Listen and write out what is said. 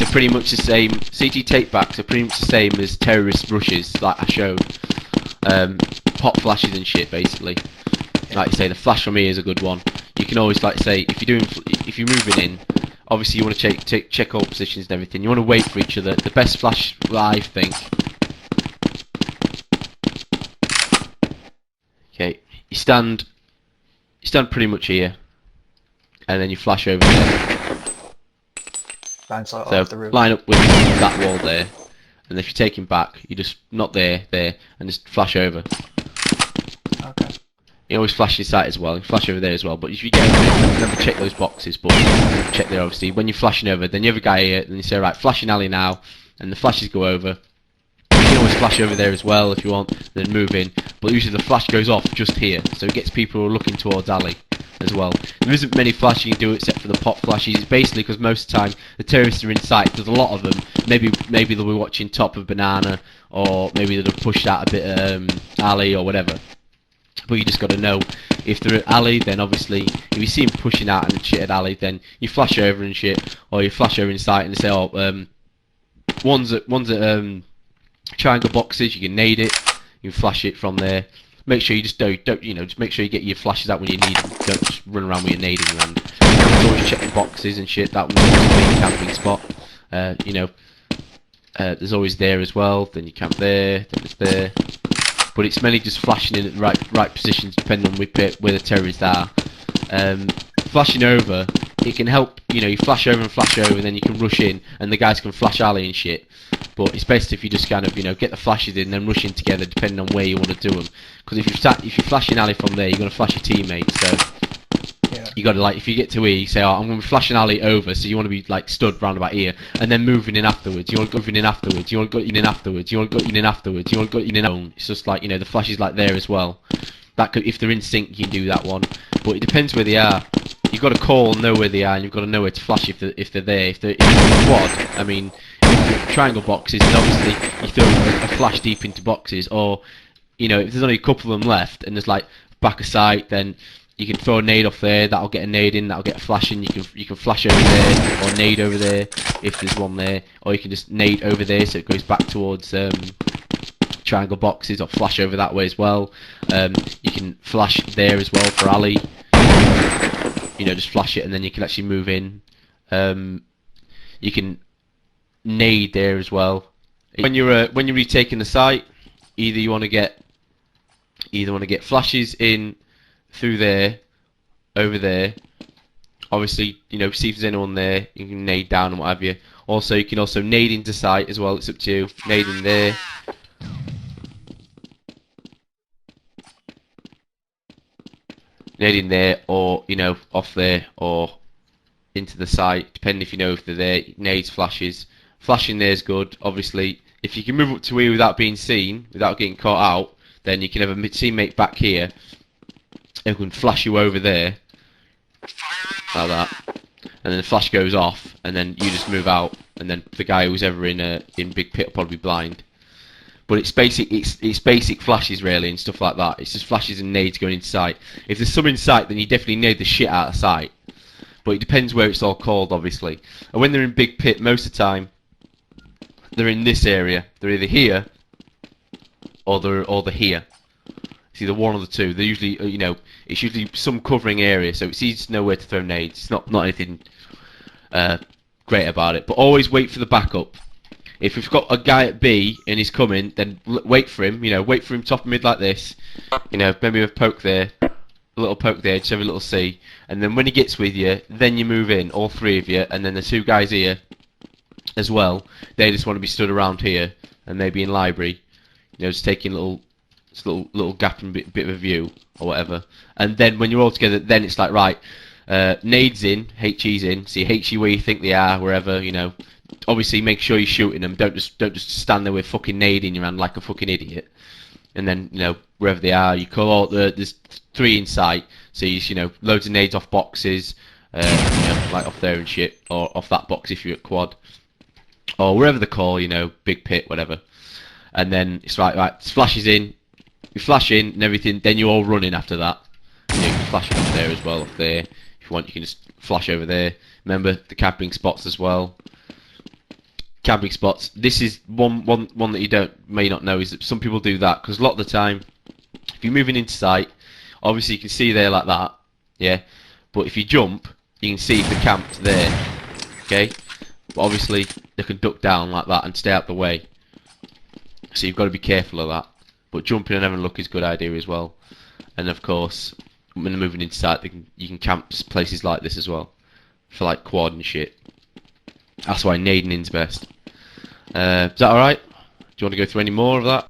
are pretty much the same. CT takebacks are pretty much the same as terrorist rushes, like I showed. Pop flashes and shit, basically. Like you say, the flash from here is a good one. You can always, like say, if you're moving in, obviously you want to check all positions and everything. You want to wait for each other. The best flash, I think. Okay, you stand pretty much here, and then you flash over there. Bounce out So off the roof. line up with that wall there, and if you're taking back, you just not there, and just flash over. Okay. You always flash this side as well, you flash over there as well, but if you get over it, remember check those boxes, but check there obviously. When you're flashing over, then you have a guy here, and you say, right, flashing alley now, and the flashes go over. You can always flash over there as well if you want, then move in, but usually the flash goes off just here, so it gets people who are looking towards alley as well. There isn't many flashes you can do except for the pop flashes. It's basically because most of the time the terrorists are in sight. There's a lot of them. Maybe they'll be watching top of banana, or maybe they'll have pushed out a bit alley or whatever. But you just got to know if they're at alley, then obviously if you see them pushing out and shit at alley, then you flash over and shit, or you flash over in sight and say, oh, one's at triangle boxes. You can nade it. You can flash it from there. Make sure you just don't just make sure you get your flashes out when you need them. Don't just run around with your nading around. Just always check the boxes and shit. That one's the main camping spot. There's always there as well. Then you camp there. Then it's there. But it's mainly just flashing in at the right positions, depending on where the terrorists are. Flashing over, it can help. You flash over, and then you can rush in, and the guys can flash alley and shit. But it's best if you just kind of get the flashes in, and then rush in together, depending on where you want to do them. Because if you're flashing alley from there, you're gonna flash your teammate. So Yeah. you got to, like, if you get to here, you say, oh, I'm going to be flashing alley over, so you want to be like stood round about here, and then moving in afterwards. You want to go in afterwards. You want to go in afterwards. You want to go in afterwards. You want to go in. It's just like the flash is like there as well. That could, if they're in sync, you can do that one. But it depends where they are. You've got to call and know where they are, and you've got to know where to flash if they're there. If they're in a quad, I mean, if they're triangle boxes, then obviously you throw a flash deep into boxes, or if there's only a couple of them left, and there's like back of sight, then you can throw a nade off there. That'll get a nade in. That'll get a flash in. You can flash over there, or nade over there if there's one there, or you can just nade over there so it goes back towards triangle boxes, or flash over that way as well. You can flash there as well for alley. Just flash it, and then you can actually move in. You can nade there as well. When you're retaking the site, either you want to get flashes in through there, over there. Obviously, see if there's anyone there. You can nade down and what have you. Also, you can also nade into sight as well. It's up to you. Nade in there. Nade in there, or off there, or into the site, depending if they're there. Nades, flashes. Flashing there is good. Obviously, if you can move up to here without being seen, without getting caught out, then you can have a teammate back here who can flash you over there, like that, and then the flash goes off, and then you just move out, and then the guy who's ever in big pit will probably be blind. But it's basic flashes really and stuff like that. It's just flashes and nades going into sight. If there's some in sight, then you definitely nade the shit out of sight. But it depends where it's all called, obviously. And when they're in big pit, most of the time they're in this area. They're either here or they're here. It's either one or the two. They're usually it's usually some covering area, so it's easy to know where to throw nades. It's not anything great about it. But always wait for the backup. If we've got a guy at B and he's coming, then wait for him. Wait for him top and mid like this. Maybe a poke there, a little poke there, just have a little C, and then when he gets with you, then you move in, all three of you, and then the two guys here as well. They just want to be stood around here and maybe in library, just taking little gap and bit of a view or whatever. And then when you're all together, then it's like, right, nades in, HE's in, see HE where you think they are, wherever. Obviously make sure you're shooting them. Don't just stand there with fucking nade in your hand like a fucking idiot. And then wherever they are, you call out there's three in sight, so you loads of nades off boxes, like off there and shit, or off that box if you're at quad, or wherever they call, big pit, whatever. And then it's right, flashes in, you flash in and everything. Then you're all running after that. You can flash off there as well, off there. If you want, you can just flash over there. Remember the camping spots as well. camping spots. This is one that you may not know is that some people do that because a lot of the time, if you're moving into sight, obviously you can see there like that, yeah. But if you jump, you can see if they're camped there, okay. But obviously they can duck down like that and stay out the way. So you've got to be careful of that. But jumping and having a look is a good idea as well. And of course, when they're moving into sight, you can camp places like this as well for like quad and shit. That's why nading's best. Is that alright? Do you want to go through any more of that?